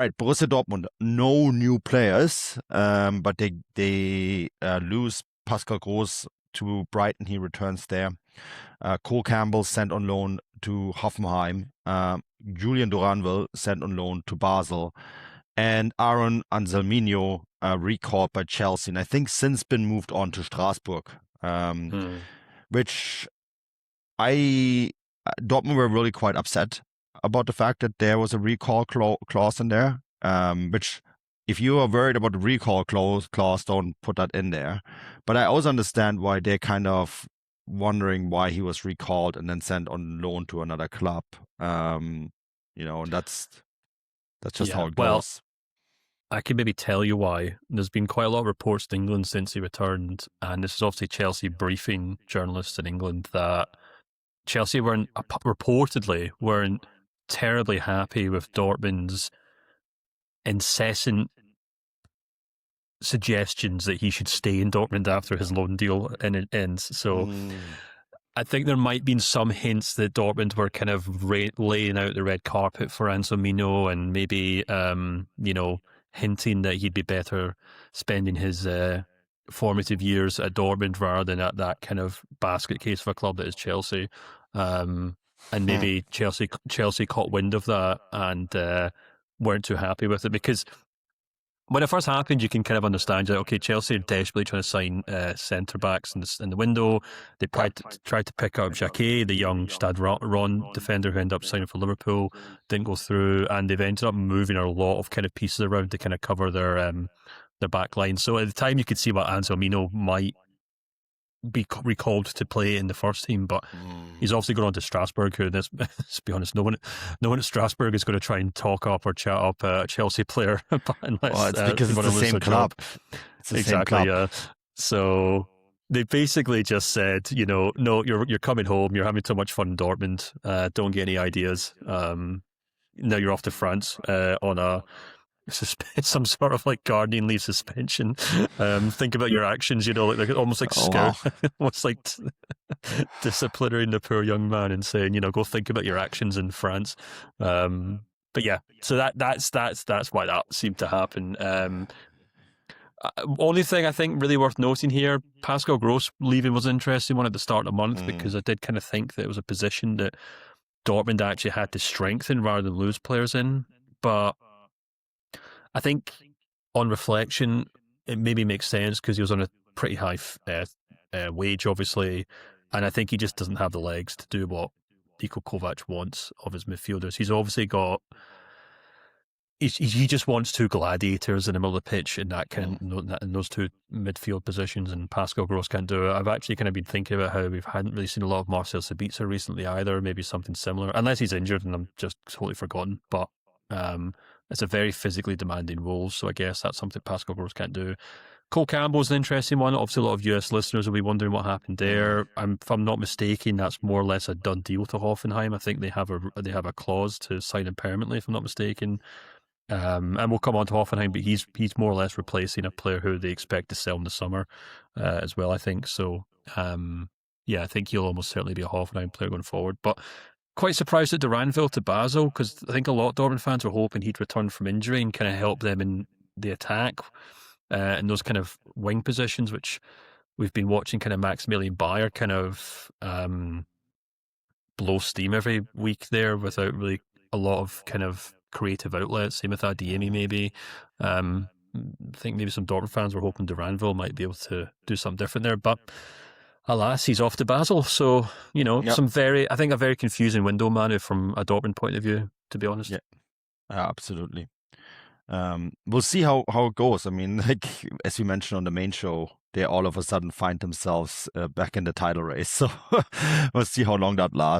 Right, Borussia Dortmund, no new players, but they lose Pascal Groß to Brighton. He returns there. Cole Campbell sent on loan to Hoffenheim. Julian Duranville sent on loan to Basel. And Aaron Anselmino recalled by Chelsea, and I think since been moved on to Strasbourg, which Dortmund were really quite upset about the fact that there was a recall clause in there, which if you are worried about the recall clause, don't put that in there. But I also understand why they're kind of wondering why he was recalled and then sent on loan to another club. And that's just how it goes. I can maybe tell you why. There's been quite a lot of reports in England since he returned, and this is obviously Chelsea briefing journalists in England that Chelsea reportedly weren't terribly happy with Dortmund's incessant suggestions that he should stay in Dortmund after his loan deal ends. So I think there might been some hints that Dortmund were kind of laying out the red carpet for Anselmino and maybe, hinting that he'd be better spending his formative years at Dortmund rather than at that kind of basket case of a club that is Chelsea. And maybe Chelsea caught wind of that and weren't too happy with it, because when it first happened, you can kind of understand that, okay, Chelsea are desperately trying to sign centre-backs in the window. They tried to pick up Jacquet, the young Stade Ron defender who ended up signing for Liverpool, didn't go through, and they've ended up moving a lot of kind of pieces around to kind of cover their back line. So at the time, you could see what Anselmino might be recalled to play in the first team, but he's obviously going on to Strasbourg, who, let's be honest, no one at Strasbourg is going to try and talk up or chat up a Chelsea player unless it's because it's the same club. Exactly, yeah. So they basically just said, no, you're coming home, you're having so much fun in Dortmund, don't get any ideas. Now you're off to France on some sort of like gardening leave suspension. Think about your actions, almost like almost like disciplinating the poor young man and saying, go think about your actions in France. But yeah, so that's why that seemed to happen. Only thing I think really worth noting here, Pascal Groß leaving was an interesting one at the start of the month, because I did kind of think that it was a position that Dortmund actually had to strengthen rather than lose players in. But I think on reflection, it maybe makes sense because he was on a pretty high wage, obviously, and I think he just doesn't have the legs to do what Niko Kovac wants of his midfielders. He's obviously got... He just wants two gladiators in the middle of the pitch in that in those two midfield positions, and Pascal Groß can't do it. I've actually kind of been thinking about how we hadn't really seen a lot of Marcel Sabitzer recently either, maybe something similar, unless he's injured and I'm just totally forgotten, but... it's a very physically demanding role, so I guess that's something Pascal Groß can't do. Cole Campbell's an interesting one. Obviously, a lot of US listeners will be wondering what happened there. If I'm not mistaken, that's more or less a done deal to Hoffenheim. I think they have a clause to sign him permanently, if I'm not mistaken. And we'll come on to Hoffenheim, but he's more or less replacing a player who they expect to sell in the summer as well, I think. So, I think he'll almost certainly be a Hoffenheim player going forward. But quite surprised at Duranville to Basel, because I think a lot of Dortmund fans were hoping he'd return from injury and kind of help them in the attack in those kind of wing positions, which we've been watching kind of Maximilian Bayer kind of blow steam every week there without really a lot of kind of creative outlets. Same with Adeyemi maybe. I think maybe some Dortmund fans were hoping Duranville might be able to do something different there, but alas, he's off to Basel. So, a very confusing window, Manu, from a Dortmund point of view, to be honest. Yeah, absolutely. We'll see how it goes. I mean, like, as we mentioned on the main show, they all of a sudden find themselves back in the title race. So we'll see how long that lasts.